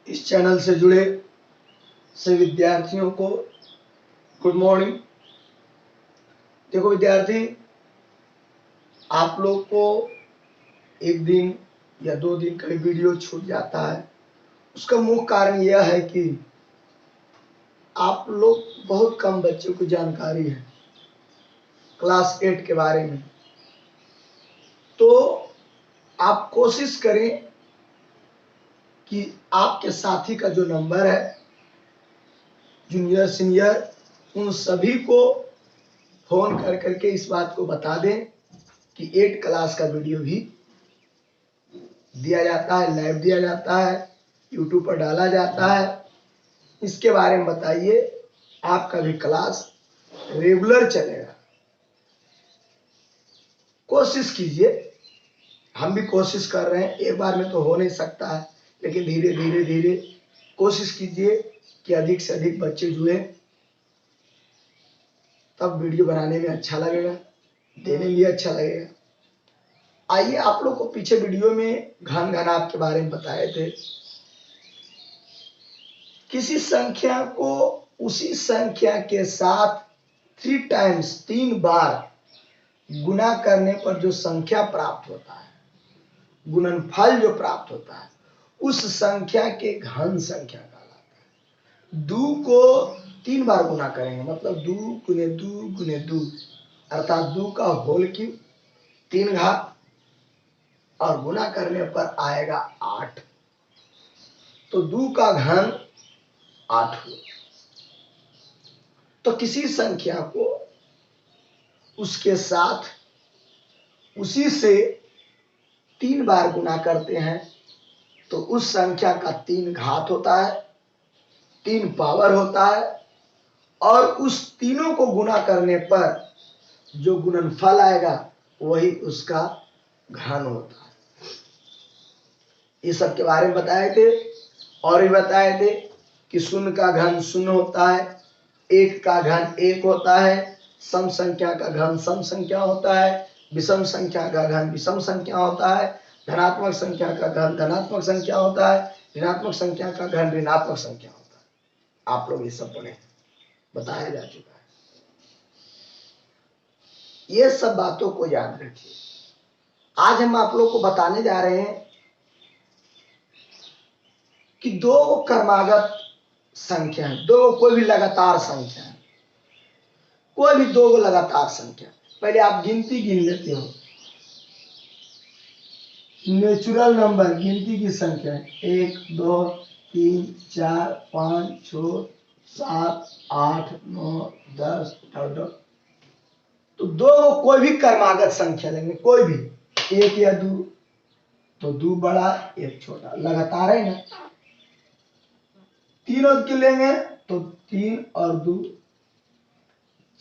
इस चैनल से जुड़े सभी विद्यार्थियों को गुड मॉर्निंग। देखो विद्यार्थी, आप लोग को एक दिन या 2 दिन का वीडियो छूट जाता है। उसका मुख्य कारण यह है कि आप लोग बहुत कम बच्चों को जानकारी है क्लास 8 के बारे में। तो आप कोशिश करें कि आपके साथी का जो नंबर है, जूनियर सीनियर, उन सभी को फोन कर करके इस बात को बता दें कि 8 क्लास का वीडियो भी दिया जाता है, लाइव दिया जाता है, यूट्यूब पर डाला जाता है। इसके बारे में बताइए, आपका भी क्लास रेगुलर चलेगा। कोशिश कीजिए, हम भी कोशिश कर रहे हैं। एक बार में तो हो नहीं सकता है, लेकिन धीरे धीरे धीरे कोशिश कीजिए कि अधिक से अधिक बच्चे जुड़े, तब वीडियो बनाने में अच्छा लगेगा, देने में भी अच्छा लगेगा। आइए, आप लोग को पीछे वीडियो में घन घनाभ के बारे में बताए थे। किसी संख्या को उसी संख्या के साथ 3 टाइम्स 3 बार गुना करने पर जो संख्या प्राप्त होता है, गुणनफल जो प्राप्त होता है, उस संख्या के घन संख्या कहलाता है। 2 को 3 बार गुना करेंगे, मतलब 2 गुने 2 गुने 2, अर्थात 2 का होल क्यूब 3 घात, और गुना करने पर आएगा 8। तो 2 का घन 8 हुआ। तो किसी संख्या को उसके साथ उसी से 3 बार गुना करते हैं तो उस संख्या का 3 घात होता है, 3 पावर होता है, और उस तीनों को गुना करने पर जो गुणनफल आएगा वही उसका घन होता है। ये सब के बारे में बताए थे। और भी बताए थे कि 0 का घन 0 होता है, 1 का घन 1 होता है, सम संख्या का घन सम संख्या होता है, विषम संख्या का घन विषम संख्या होता है, धनात्मक संख्या का घन धनात्मक संख्या होता है, ऋणात्मक संख्या का घन ऋणात्मक संख्या होता है। आप लोग ये सब पढ़े, बताया जा चुका है। ये सब बातों को याद रखिए। आज हम आप लोग को बताने जा रहे हैं कि 2 क्रमागत संख्या है, 2 कोई भी लगातार संख्या है, कोई भी 2 लगातार संख्या। पहले आप गिनती गिन लेते हो, नेचुरल नंबर गिनती की संख्या है 1 2 3 4 5 6 7 8 9 10 11। तो 2 कोई भी क्रमागत संख्या लेंगे, कोई भी 1 या 2, तो 2 बड़ा 1 छोटा, लगातार है ना। 3 और के लेंगे तो 3 और 2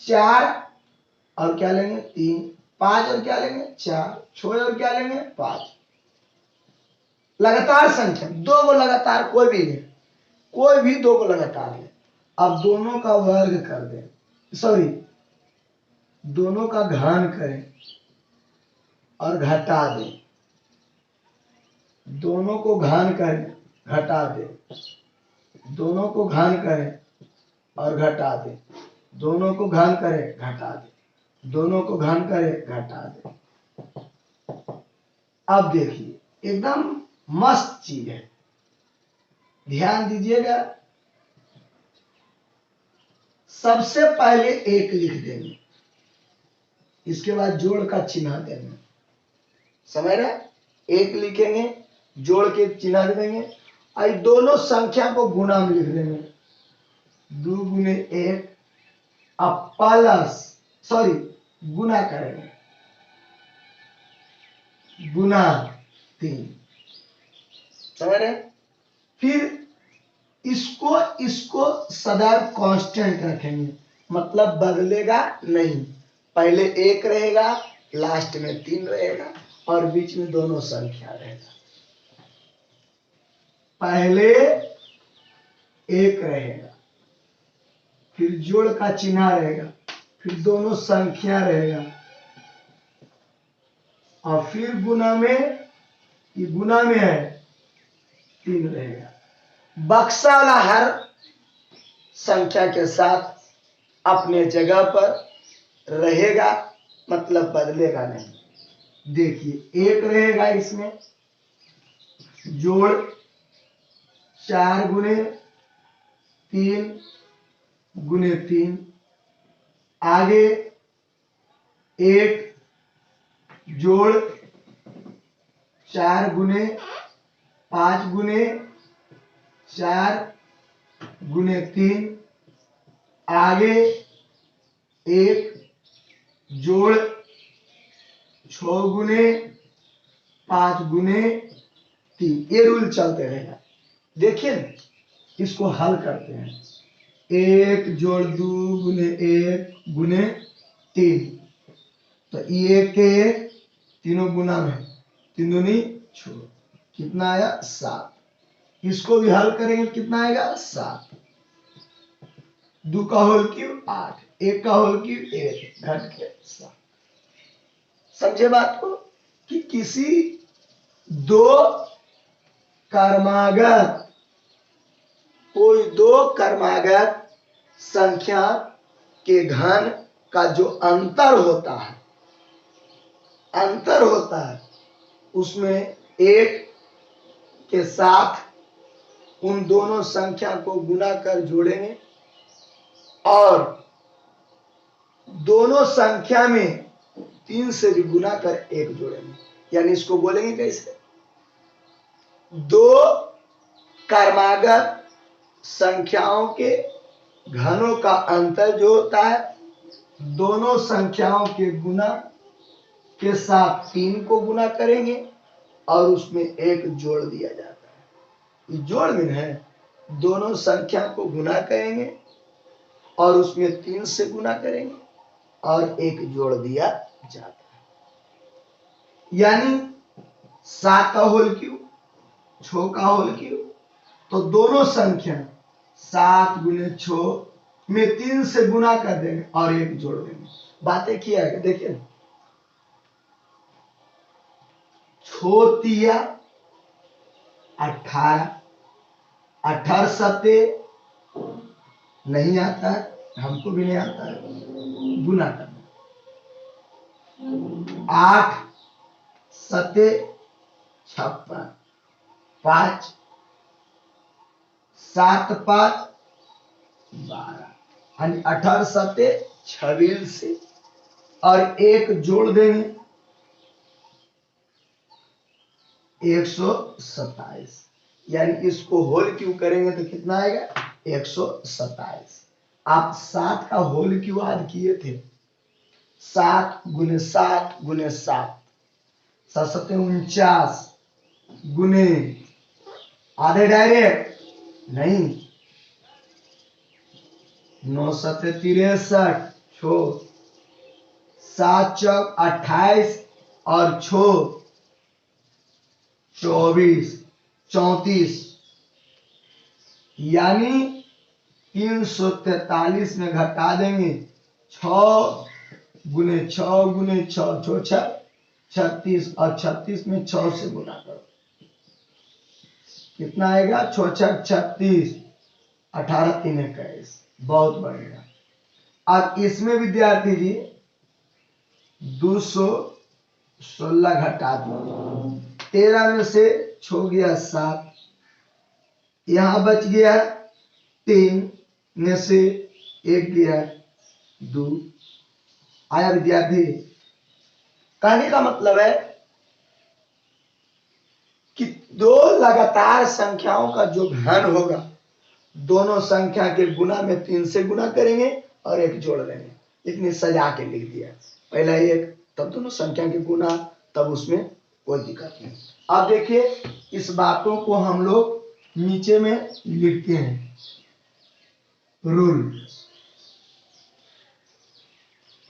4, और क्या लेंगे 3, 5 और क्या लेंगे 4, 6 और क्या लेंगे 5। लगातार संख्या 2 को लगातार कोई भी ले, कोई भी 2 को लगातार ले। अब दोनों का वर्ग कर दें, सॉरी दोनों का घन करें और घटा दें, दोनों को घन करें घटा दें, दोनों को घन करें और घटा दें, दोनों को घन करें घटा दें, दोनों को घन करें घटा दें। अब देखिए, एकदम मस्त चीज है, ध्यान दीजिएगा। सबसे पहले 1 लिख देंगे, इसके बाद जोड़ का चिन्ह देंगे, समझ रहे। 1 लिखेंगे, जोड़ के चिन्ह देंगे, और दोनों संख्या को गुना में लिख देंगे, 2 गुने 1, अब प्लस सॉरी गुना करेंगे, गुना 3, समझ रहे। फिर इसको सदैव कांस्टेंट रखेंगे, मतलब बदलेगा नहीं। पहले 1 रहेगा, लास्ट में 3 रहेगा, और बीच में दोनों संख्या रहेगा। पहले 1 रहेगा, फिर जोड़ का चिन्ह रहेगा, फिर दोनों संख्या रहेगा, और फिर गुना में, ये गुना में है 3 रहेगा। बक्सा वाला हर संख्या के साथ अपने जगह पर रहेगा, मतलब बदलेगा नहीं। देखिए 1 रहेगा इसमें, जोड़ 4 गुने 3 गुने 3, आगे 1 जोड़ 4 गुने 5 गुने 4 गुने 3, आगे 1 जोड़ 6 गुने 5 गुने 3। ये रूल चलते रहेगा। देखिए इसको हल करते हैं। 1 जोड़ 2 गुने 1 गुने 3, तो ये के तीनों गुना में 3 दूनी 6, कितना आया 7। इसको भी हल करेंगे, कितना आएगा 7। 2 का होल क्यूब 8, 1 का होल क्यूब 1, घट के 7। समझे बात को कि किसी दो क्रमागत, कोई 2 क्रमागत संख्या के घन का जो अंतर होता है, उसमें 1 के साथ उन दोनों संख्या को गुना कर जोड़ेंगे और दोनों संख्या में 3 से भी गुना कर 1 जोड़ेंगे। यानी इसको बोलेंगे कैसे, 2 क्रमागत संख्याओं के घनों का अंतर जो होता है, दोनों संख्याओं के गुना के साथ 3 को गुना करेंगे और उसमें 1 जोड़ दिया जाता है। ये जोड़ में है, दोनों संख्या को गुना करेंगे और उसमें 3 से गुना करेंगे और 1 जोड़ दिया जाता है। यानी 7 का होल क्यूब 6 का होल क्यूब, तो दोनों संख्या 7 गुने 6 में 3 से गुना कर देंगे और 1 जोड़ देंगे। बातें किया है, देखिए 6 तिया 18, 18 सत्ते नहीं आता है, हमको भी नहीं आता है गुना करना। 8 सत्ते 56, 5 7 5 12, यानी 18 सत्ते 26 और 1 जोड़ देंगे 127। यानी इसको होल क्यूब करेंगे तो कितना आएगा 127। आप 7 का होल क्यूब आज किए थे, 7 गुने 7 गुने 7, 7 सत्ते 49 गुने आधे डायरेक्ट नहीं, 9 सत्ते 63 छो, 7 चौक 28 और छो 24 34, यानी 343 में घटा देंगे 6 गुने 6 गुने 6 छो 36 और 36 में 6 से गुना करो, कितना आएगा 6 6 36, 18 3 21, बहुत बढ़िया। अब इसमें विद्यार्थी जी 216 घटा दो, 13 में से छो गया 7, यहां बच गया 3 में से 1 गया 2। आया विद्यार्थी, कहने का मतलब है कि 2 लगातार संख्याओं का जो घन होगा, दोनों संख्या के गुना में 3 से गुना करेंगे और 1 जोड़ देंगे। इतनी सजा के लिख दिया, पहला 1 तब दोनों संख्या के गुना, तब उसमें कोई दिक्कत नहीं। अब देखिए इस बातों को हम लोग नीचे में लिखते हैं।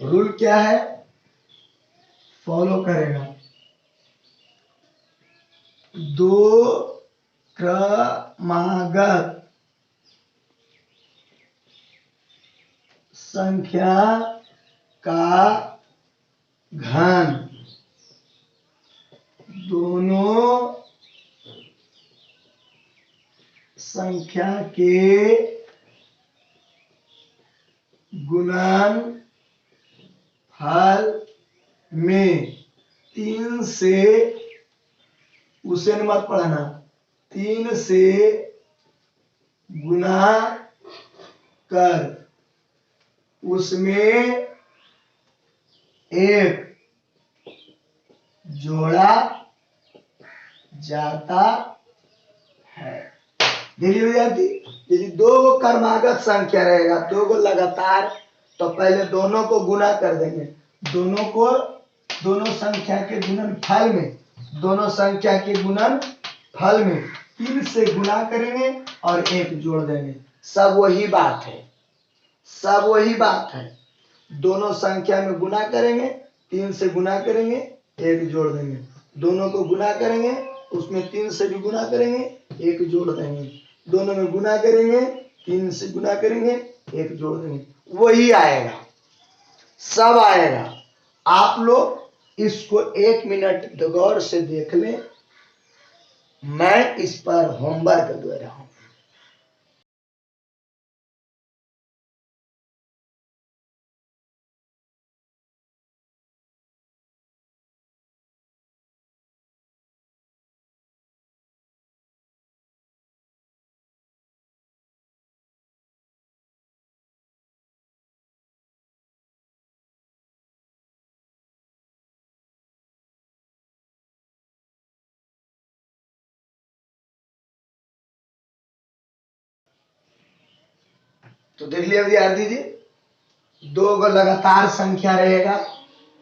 रूल क्या है, फॉलो करेगा, 2 क्रमागत संख्या का घन संख्या के गुणनफल में 3 से, उसे मत पढ़ना, 3 से गुना कर उसमें एक जोड़ा जाता है। देखिए विद्यार्थी, यदि दो क्रमागत संख्या रहेगा, दो को लगातार, तो पहले दोनों को गुना कर देंगे, दोनों संख्या के गुणनफल में, दोनों संख्या के गुणनफल में 3 से गुना करेंगे और एक जोड़ देंगे। सब वही बात है, सब वही बात है। दोनों संख्या में गुना करेंगे, 3 से गुना करेंगे, एक जोड़ देंगे। दोनों को गुना करेंगे, उसमें 3 से भी गुना करेंगे, एक जोड़ देंगे। दोनों में गुना करेंगे, 3 से गुना करेंगे, एक जोड़ देंगे। वही आएगा, सब आएगा। आप लोग इसको 1 मिनट गौर से देख लें, मैं इस पर होमवर्क दे रहा हूं। तो देख लिया विद्यार्थी जी, दो को लगातार संख्या रहेगा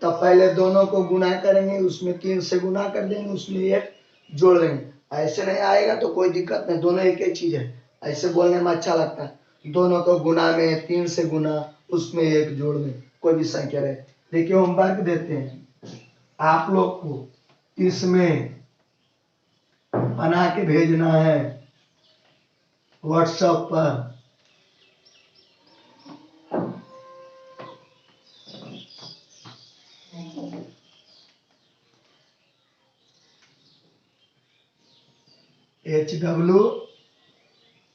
तो पहले दोनों को गुना करेंगे, उसमें 3 से गुना कर देंगे, उसमें एक जोड़ देंगे। ऐसे नहीं आएगा तो कोई दिक्कत नहीं, दोनों एक ही चीज है। ऐसे बोलने में अच्छा लगता है। दोनों को गुना में 3 से गुना, उसमें एक जोड़ दें, कोई भी संख्या रहे। देखिए होमवर्क देते हैं आप लोग को, इसमें बना के भेजना है व्हाट्सएप पर। HW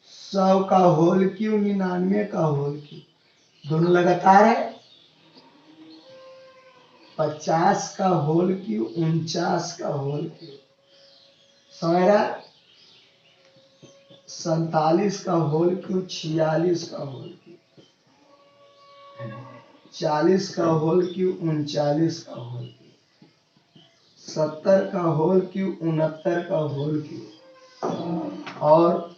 100 का होल क्यू, 99 का होल क्यू, दोनों लगातार है। 50 का होल क्यू, 49 का होल क्यू, समझ रहा। 47 का होल क्यू, 46 का होल क्यू, 40 का होल क्यू, 39 का होल क्यू, 70 का होल क्यू, 69 का होल क्यू, और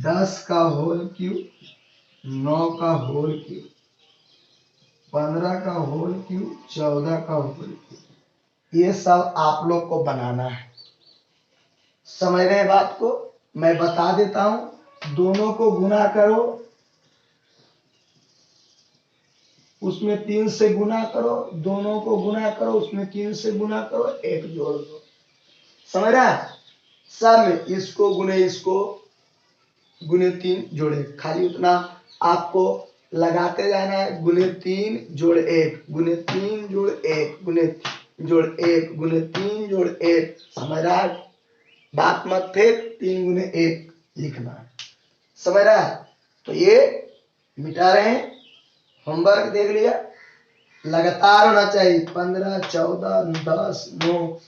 10 का होल क्यू, 9 का होल क्यू, 15 का होल क्यू, 14 का होल क्यू। ये सब आप लोग को बनाना है। समझ रहे बात को? मैं बता देता हूं। दोनों को गुना करो, उसमें 3 से गुना करो, दोनों को गुना करो, उसमें 3 से गुना करो, एक जोड़ दो। समझ रहा है? सब में इसको गुने 3 जोड़े, खाली उतना आपको लगाते जाना है। गुने 3 जोड़ 1, गुने 3 जोड़ 1, गुने जोड़ 1, गुने 3 जोड़ 1। समझ रहा है? बात मत फेंक, 3 गुने 1 लिखना है। समझ रहा है? तो ये मिटा रहे हैं। होमवर्क देख लिया, लगातार होना चाहिए। 15, 14, 10, 9,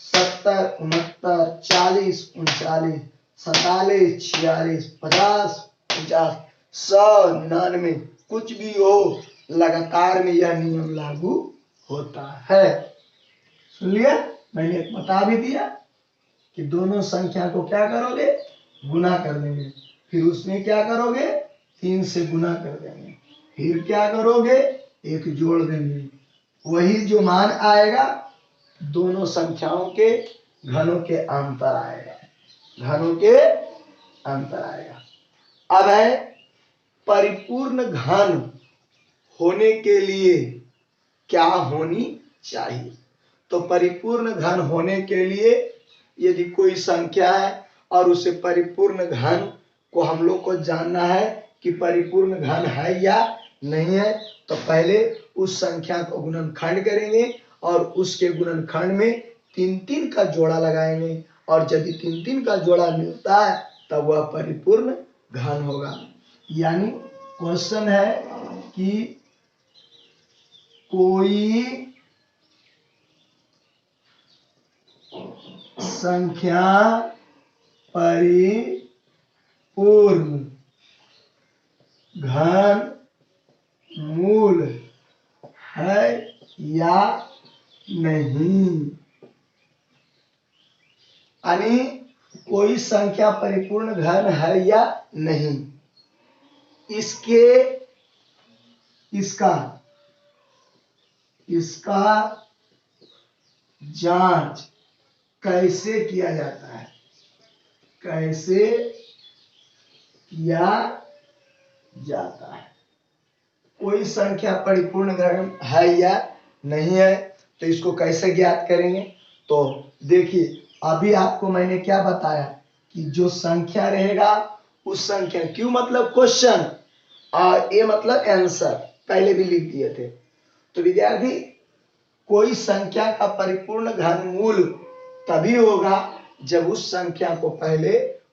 70, 69, 40, 39, 47, 46, 50, 50, 100, 99, कुछ भी हो, लगातार में यह नियम लागू होता है। सुन लिया? मैंने बता भी दिया कि दोनों संख्या को क्या करोगे, गुना कर देंगे, फिर उसमें क्या करोगे, 3 से गुना कर देंगे, फिर क्या करोगे, एक जोड़ देंगे। वही जो मान आएगा, दोनों संख्याओं के घनों के अंतर आएगा, घनों के अंतर आएगा। अब है परिपूर्ण घन होने के लिए क्या होनी चाहिए। तो परिपूर्ण घन होने के लिए यदि कोई संख्या है और उसे परिपूर्ण घन को हम लोग को जानना है कि परिपूर्ण घन है या नहीं है, तो पहले उस संख्या को गुणनखंड करेंगे और उसके गुणनखंड में 3 3 का जोड़ा लगाएंगे, और यदि 3 3 का जोड़ा मिलता है तब वह परिपूर्ण घन होगा। यानी क्वेश्चन है कि कोई संख्या परिपूर्ण घन मूल है या नहीं। यानी कोई संख्या परिपूर्ण घन है या नहीं, इसका जांच कैसे किया जाता है, कैसे किया जाता है। कोई संख्या परिपूर्ण घन है या नहीं है, तो इसको कैसे ज्ञात करेंगे। तो देखिए, अभी आपको मैंने क्या बताया कि जो संख्या रहेगा उस संख्या, क्यों मतलब क्वेश्चन और ए मतलब आंसर, पहले भी लिख दिए थे। तो विद्यार्थी, कोई संख्या का परिपूर्ण घनमूल तभी होगा जब उस संख्या को पहले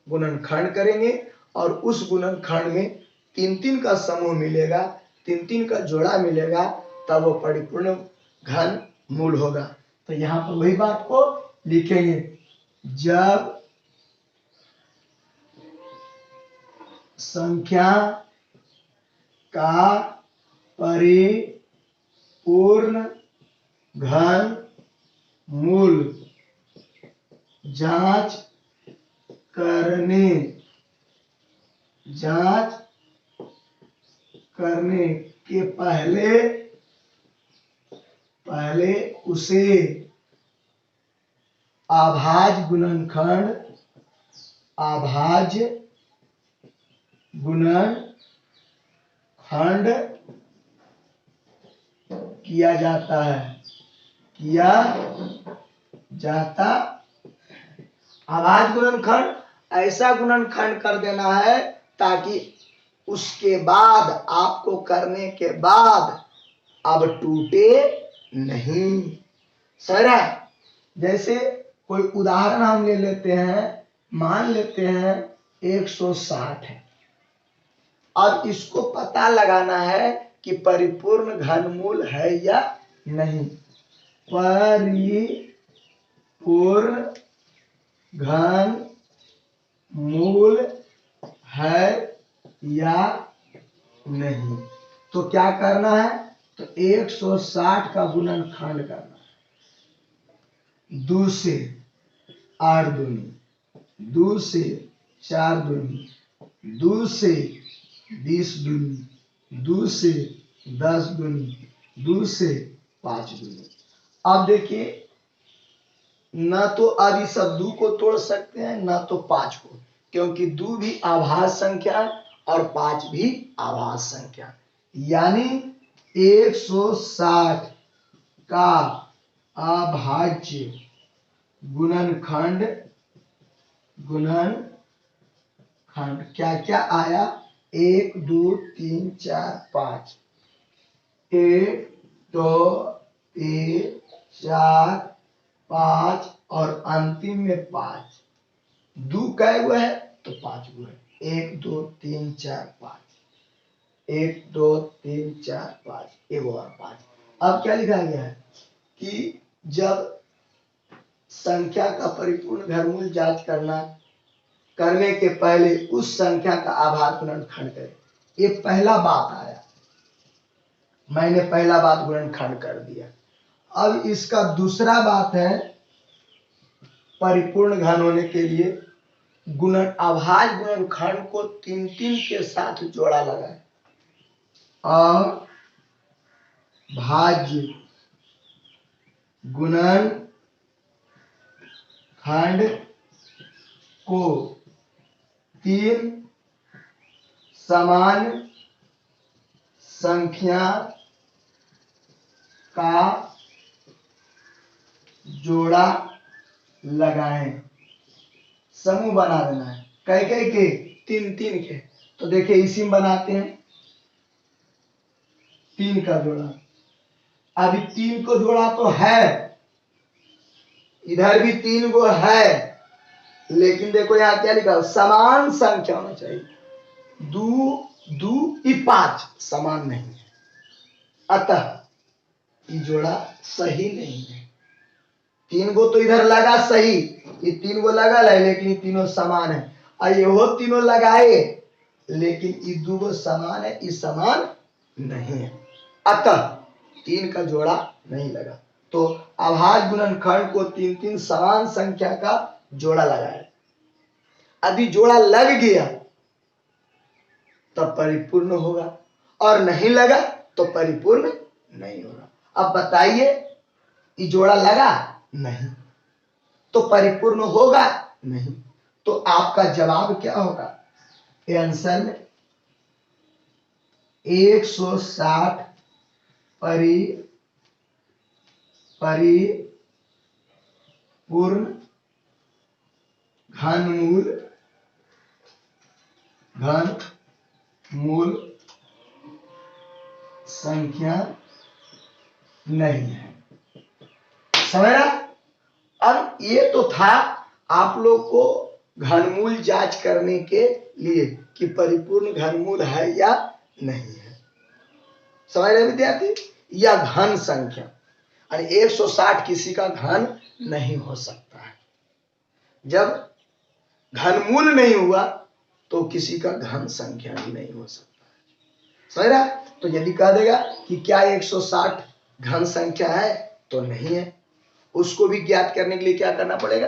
गुणनखंड करेंगे और उस गुणनखंड में 3 का समूह मिलेगा, 3 का जोड़ा मिलेगा, तब वो परिपूर्ण घन मूल होगा। तो यहाँ पर वही बात को लिखेंगे, जब संख्या का परिपूर्ण घन मूल जांच करने के पहले उसे अभाज्य गुणनखंड किया जाता है। अभाज्य गुणनखंड ऐसा गुणनखंड कर देना है ताकि उसके बाद, आपको करने के बाद अब टूटे नहीं। सर, जैसे कोई उदाहरण हम ले लेते हैं, मान लेते हैं 160 है। अब इसको पता लगाना है कि परिपूर्ण घनमूल है या नहीं। परिपूर्ण घनमूल है या नहीं, तो क्या करना है, तो 160 का गुणनखंड करना है। 2 से 8 दूनी, 2 से 4 दूनी, 2 से 20 दूनी, 2 से 10 दूनी, 2 से 5 दूनी। अब देखिए, ना तो अब इस 2 को तोड़ सकते हैं, ना तो 5 को, क्योंकि 2 भी आभाज्य संख्या और 5 भी आभाज्य संख्या। यानी 160 का अभाज्य गुणनखंड क्या क्या आया, 1 2 3 4 5, 1 2 3 4 5 और अंतिम में 5। 2 कै गो है, तो 5 गो है। 1 2 3 4 5, 1 2 3 4 5, 1 और 5। अब क्या लिखा गया है कि जब संख्या का परिपूर्ण घनमूल जांच करने के पहले उस संख्या का आभाज्य गुणनखंड करें। ये पहला बात आया, मैंने पहला बात गुणनखंड कर दिया। अब इसका दूसरा बात है, परिपूर्ण घन होने के लिए अभाज्य गुणनखंड को 3 के साथ जोड़ा लगाए। अभाज्य गुणनखंड को 3 समान संख्या का जोड़ा लगाएं। समूह बना देना है, कई के 3 के। तो देखिए, इसी में बनाते हैं 3 का जोड़ा। अभी 3 को जोड़ा तो है, इधर भी 3 गो है, लेकिन देखो यहाँ क्या लिखा, समान संख्या होना चाहिए। दो दो ये 5 समान नहीं है, अतः ये जोड़ा सही नहीं है। 3 गो तो इधर लगा सही, ये 3 गो लगा है, लेकिन ये तीनों समान है। और ये हो तीनों लगाए, लेकिन ये 2 गो समान है, ये समान नहीं है, अतः 3 का जोड़ा नहीं लगा। तो अभाज्य गुणनखंड को 3 समान संख्या का जोड़ा लगाए। यदि जोड़ा लग गया तब परिपूर्ण होगा, और नहीं लगा तो परिपूर्ण नहीं होगा। अब बताइए, ये जोड़ा लगा नहीं तो परिपूर्ण होगा नहीं, तो आपका जवाब क्या होगा? ये आंसर में 160 परिपूर्ण घनमूल संख्या नहीं है। समझ रहा? अब ये तो था आप लोग को घनमूल जांच करने के लिए कि परिपूर्ण घनमूल है या नहीं है। समझ रहे विद्यार्थी? या घन संख्या, और 160 किसी का घन नहीं हो सकता है। जब घनमूल नहीं हुआ तो किसी का घन संख्या भी नहीं हो सकता है। समझ रहा? तो यदि कह देगा कि क्या 160 घन संख्या है, तो नहीं है। उसको भी ज्ञात करने के लिए क्या करना पड़ेगा?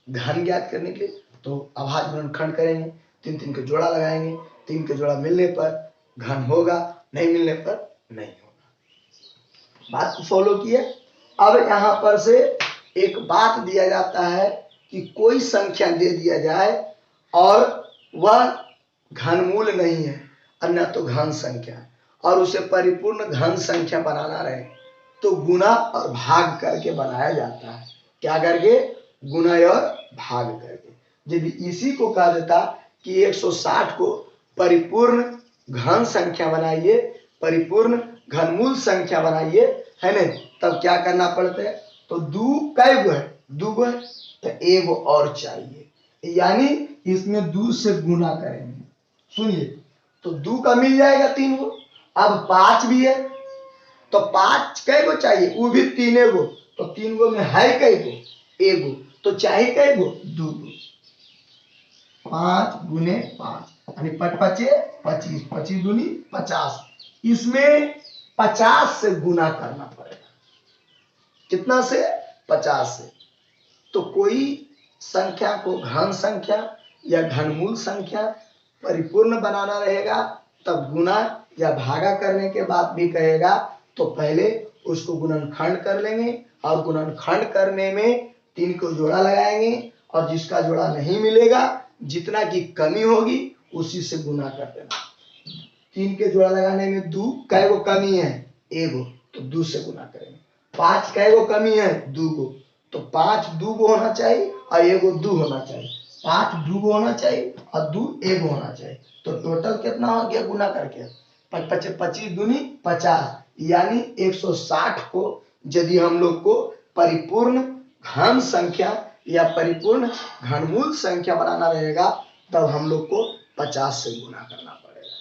घन ज्ञात करने के लिए तो अभाज्य गुणनखंड करेंगे, 3 का जोड़ा लगाएंगे, 3 का जोड़ा मिलने पर घन होगा, नहीं मिलने पर नहीं होगा। बात फॉलो किए। अब यहां पर से एक बात दिया जाता है कि कोई संख्या दे दिया जाए और वह घनमूल नहीं है, अन्य तो घन संख्या, और उसे परिपूर्ण घन संख्या बनाना रहे तो गुणा और भाग करके बनाया जाता है। क्या करके? गुणा और भाग करके। यदि इसी को कह देता कि 160 को परिपूर्ण घन संख्या बनाइए, परिपूर्ण घनमूल संख्या बनाइए, है न, तब क्या करना पड़ता है? तो दो कै गो है? 2 गो है, तो 1 और चाहिए, यानी इसमें 2 से गुना करेंगे। सुनिए, तो 2 का मिल जाएगा 3 गो। अब 5 भी है, तो 5 कै गो चाहिए? वो भी 3 गो, तो 3 गो में है कै गो? 1 गो, तो चाहिए कै गो? 2 गो। 5 गुने 5 यानी 5 पचे 25, 25 दूनी 50। इसमें 50 से गुना करना पड़ेगा। कितना से? 50 से। तो कोई संख्या को घन संख्या या घनमूल संख्या परिपूर्ण बनाना रहेगा, तब गुना या भागा करने के बाद भी कहेगा तो पहले उसको गुणनखंड कर लेंगे, और गुणनखंड करने में 3 को जोड़ा लगाएंगे, और जिसका जोड़ा नहीं मिलेगा, जितना की कमी होगी उसी से गुना कर देना। 3 के जोड़ा लगाने में 2 कै गो कमी है? 1 गो, तो 2 से गुना करेंगे। 5 कै गो कमी है? 2 गो, तो 5 2 गो होना चाहिए और 1 गो 2 होना चाहिए। 5 2 गो होना चाहिए और 2 1 गो होना चाहिए। तो टोटल कितना हो गया गुना करके? 25 दूनी 50, यानी 160 को यदि हम लोग को परिपूर्ण घन संख्या या परिपूर्ण घनमूल संख्या बनाना रहेगा, तब हम लोग को 50 से गुना करना पड़ेगा।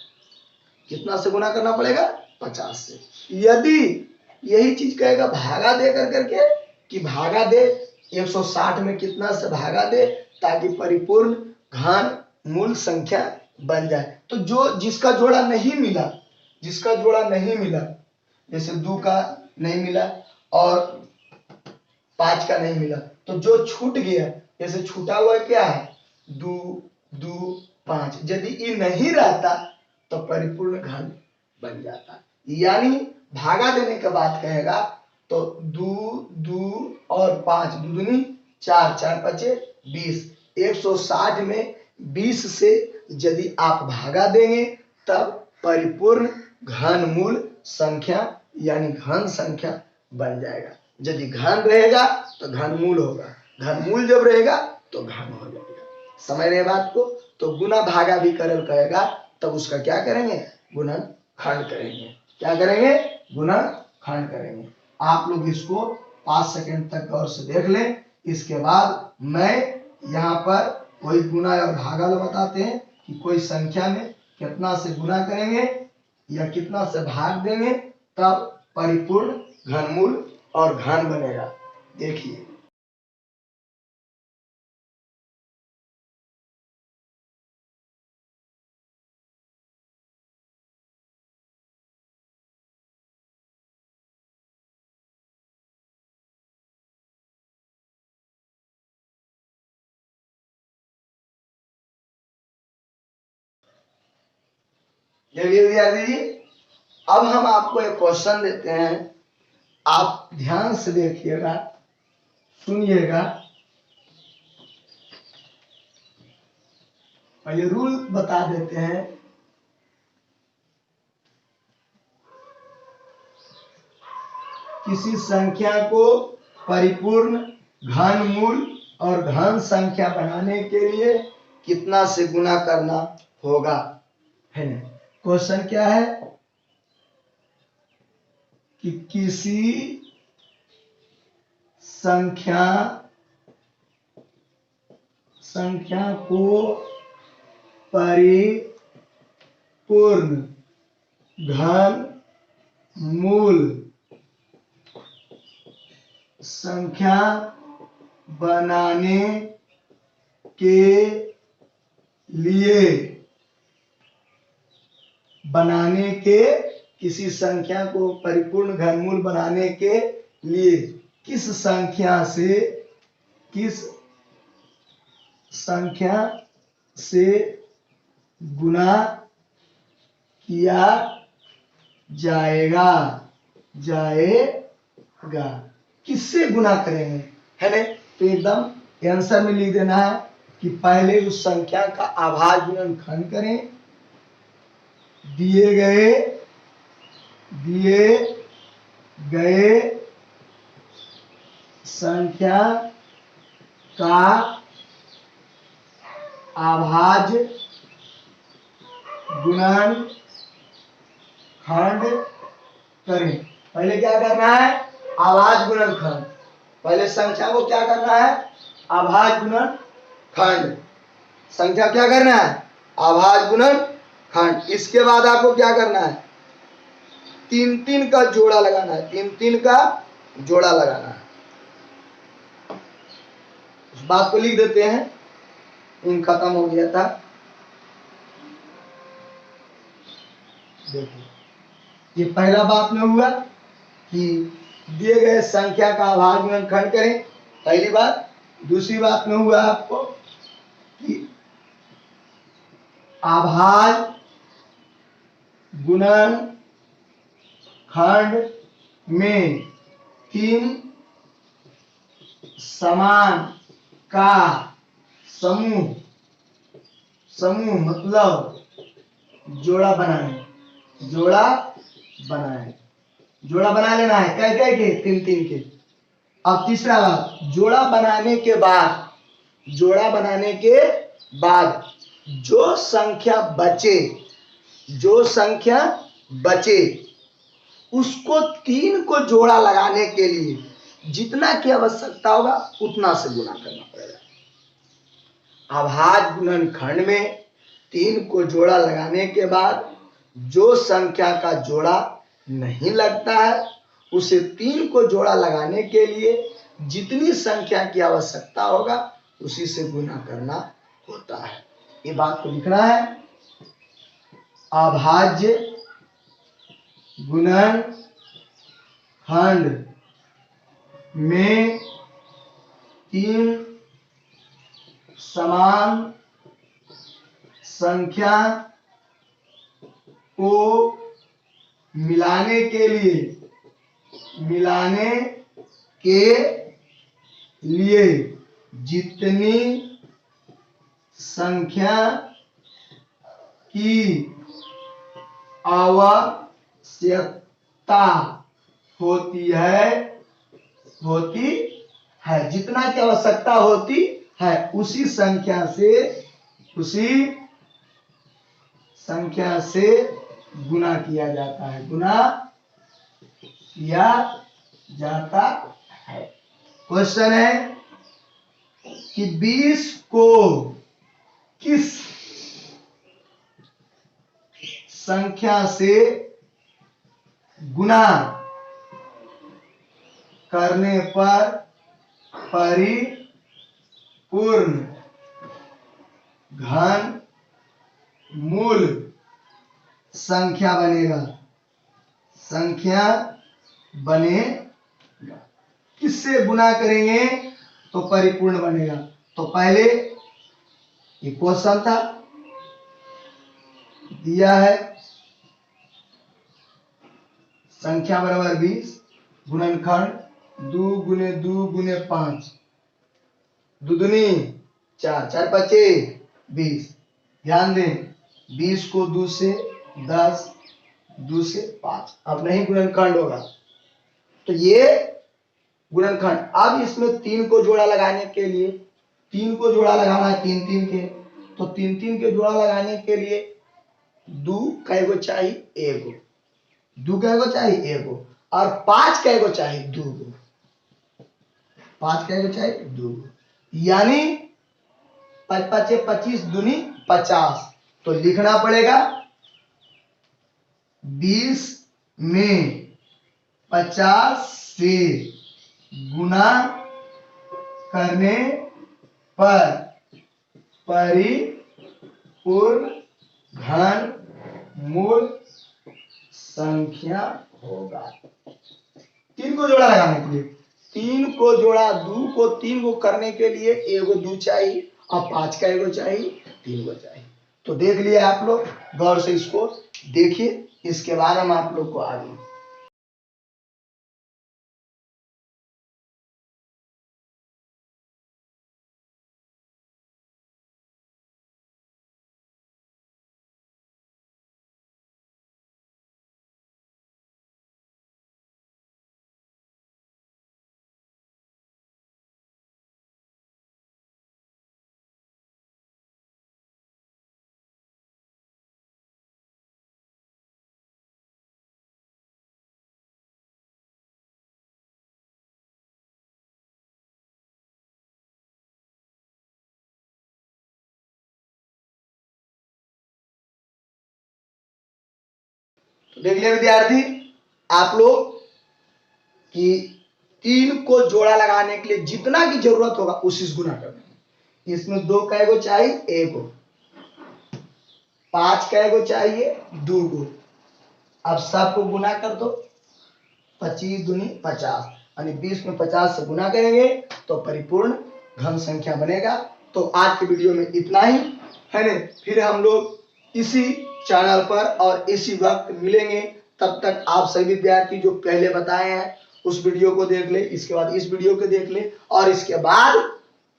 कितना से गुना करना पड़ेगा? 50 से। यदि यही चीज कहेगा भागा दे करके कि भागा दे 160 में कितना से भागा दे ताकि परिपूर्ण घन मूल संख्या बन जाए, तो जो जिसका जोड़ा नहीं मिला, जिसका जोड़ा नहीं मिला, जैसे 2 का नहीं मिला और 5 का नहीं मिला, तो जो छूट गया, जैसे छूटा हुआ क्या है? 2 2 5, यदि ये नहीं रहता तो परिपूर्ण घन बन जाता। यानी भागा देने के बाद कहेगा तो 2 2 और 5 दूनी 4, 4 पचे 20। 160 में 20 से यदि आप भागा देंगे तब परिपूर्ण घनमूल संख्या यानी घन संख्या बन जाएगा। यदि घन रहेगा तो घनमूल होगा, घनमूल जब रहेगा तो घन हो जाएगा। समझ रहे बात को? तो गुना भागा भी करल कहेगा, तब उसका क्या करेंगे? गुणनखंड करेंगे। क्या करेंगे? गुणनखंड करेंगे। आप लोग इसको 5 सेकंड तक गौर से देख लें। इसके बाद मैं यहाँ पर कोई गुना और भागा बताते हैं कि कोई संख्या में कितना से गुना करेंगे या कितना से भाग देंगे तब परिपूर्ण घनमूल और घन बनेगा। देखिए विद्यार्थी जी, अब हम आपको एक क्वेश्चन देते हैं, आप ध्यान से देखिएगा, सुनिएगा। पहले रूल बता देते हैं। किसी संख्या को परिपूर्ण घनमूल और घन संख्या बनाने के लिए कितना से गुना करना होगा, है ना। क्वेश्चन क्या है कि किसी संख्या को परिपूर्ण घनमूल संख्या बनाने के किसी संख्या को परिपूर्ण घनमूल बनाने के लिए किस संख्या से गुना किया जाएगा किससे गुना करेंगे, है ना। तो एकदम आंसर में लिख देना है कि पहले उस संख्या का आभाज्य गुणनखंड करें, दिए गए संख्या का अभाज्य गुणनखंड करें। पहले क्या करना है, अभाज्य गुणनखंड। पहले संख्या को क्या करना है, अभाज्य गुणनखंड। संख्या क्या करना है, अभाज्य गुणनखंड। इसके बाद आपको क्या करना है, 3 का जोड़ा लगाना है, 3 का जोड़ा लगाना है। उस बात को लिख देते हैं, इन खत्म हो गया था। देखिए ये पहला बात में हुआ कि दिए गए संख्या का अभाज्य गुणनखंड करें, पहली बात। दूसरी बात में हुआ आपको कि अभाज्य गुणनखंड में 3 समान का समूह मतलब जोड़ा बना लेना है, कई के 3 के। अब तीसरा बात, जोड़ा बनाने के बाद जो संख्या बचे उसको 3 को जोड़ा लगाने के लिए जितना की आवश्यकता होगा उतना से गुना करना पड़ेगा। अभाज्य गुणनखंड में 3 को जोड़ा लगाने के बाद जो संख्या का जोड़ा नहीं लगता है उसे 3 को जोड़ा लगाने के लिए जितनी संख्या की आवश्यकता होगा उसी से गुना करना होता है। ये बात को लिखना है, अभाज्य गुणनखंड में 3 समान संख्या को मिलाने के लिए जितनी संख्या की आवश्यकता होती है जितना की आवश्यकता होती है उसी संख्या से गुना किया जाता है। क्वेश्चन है कि 20 को किस संख्या से गुना करने पर परिपूर्ण घन मूल संख्या बनेगा। संख्या बनेगा। किससे गुना करेंगे तो परिपूर्ण बनेगा। तो पहले ये क्वेश्चन था, दिया है संख्या बराबर 20 गुणनखंड 2 गुने 2 गुने 5 दो दूनी 4 4 पचे 20। ध्यान दें 20 को 2 से 10 2 से 5 अब नहीं गुणनखंड होगा तो ये गुणनखंड। अब इसमें 3 को जोड़ा लगाने के लिए 3 को जोड़ा लगाना है 3 3 के, तो 3 3 के जोड़ा लगाने के लिए 2 कैगो चाहिए एगो, 2 कैगो चाहिए एगो, और 5 कैगो चाहिए 2 गो, 5 कैगो चाहिए 2 गो, यानी 5 5 25 दूनी 50। तो लिखना पड़ेगा 20 में 50 से गुना करने पर परिपूर्ण घन मूल संख्या होगा। 3 को जोड़ा लगाने के लिए 3 को जोड़ा 2 को 3 को करने के लिए एगो 2 चाहिए और 5 का एगो चाहिए 3 को चाहिए। तो देख लिए आप लोग, गौर से इसको देखिए, इसके बारे में आप लोग को आगे तो देख लिया विद्यार्थी आप लोग कि 3 को जोड़ा लगाने के लिए जितना की जरूरत होगा उसी से गुना करना। इसमें 2 कैगो चाहिए एगो, 5 कैगो चाहिए 2 गो। अब सबको गुना कर दो, 25 दूनी 50, यानी 20 में 50 से गुना करेंगे तो परिपूर्ण घन संख्या बनेगा। तो आज के वीडियो में इतना ही है ना, फिर हम लोग इसी चैनल पर और इसी वक्त मिलेंगे। तब तक आप सभी विद्यार्थी जो पहले बताए हैं उस वीडियो को देख ले, इसके बाद इस वीडियो को देख ले, और इसके बाद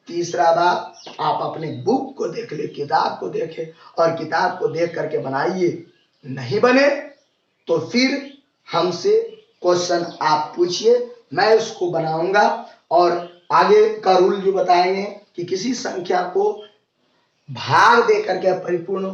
तीसरा बात आप अपने बुक को देख ले, किताब को देखे और किताब को देख करके बनाइए। नहीं बने तो फिर हमसे क्वेश्चन आप पूछिए, मैं उसको बनाऊंगा और आगे का रूल जो बताएंगे कि किसी संख्या को भाग दे करके परिपूर्ण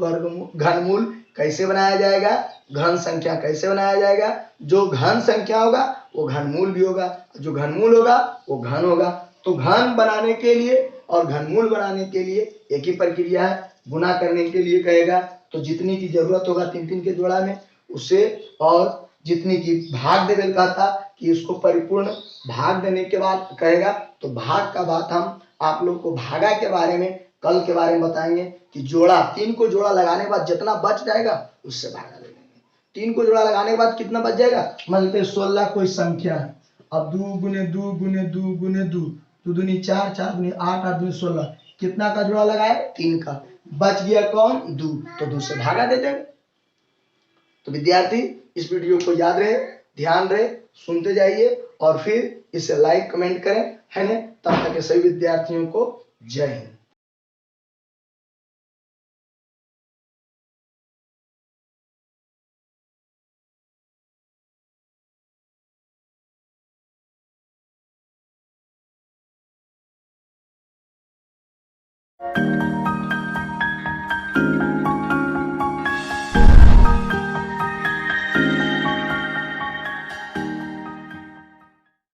घनमूल कैसे बनाया जाएगा, घन संख्या कैसे बनाया जाएगा। जो घन संख्या होगा वो घनमूल भी होगा, जो घनमूल होगा वो घन होगा। तो घन बनाने के लिए और घनमूल बनाने के लिए एक ही प्रक्रिया है, गुना करने के लिए कहेगा तो जितनी की जरूरत होगा 3 3 के जोड़ा में उसे, और जितनी की भाग देने का था कि उसको परिपूर्ण भाग देने के बाद कहेगा। तो भाग का बात हम आप लोग को भागा के बारे में कल के बारे में बताएंगे कि जोड़ा 3 को जोड़ा लगाने के बाद जितना बच जाएगा उससे भागा ले लेंगे। 3 को जोड़ा लगाने के बाद कितना बच जाएगा, मान लेते 16 कोई संख्या है। अब 2 गुने 2 गुने 2 गुने 2 2 दूनी 4 4 दूनी 8 8 दूनी 16, कितना का जोड़ा लगाए 3 का, बच गया कौन 2, तो 2 से भागा दे देंगे। तो विद्यार्थी इस वीडियो को याद रहे, ध्यान रहे, सुनते जाइए और फिर इसे लाइक कमेंट करें, है ना। तब तक के सभी विद्यार्थियों को जय हिंद।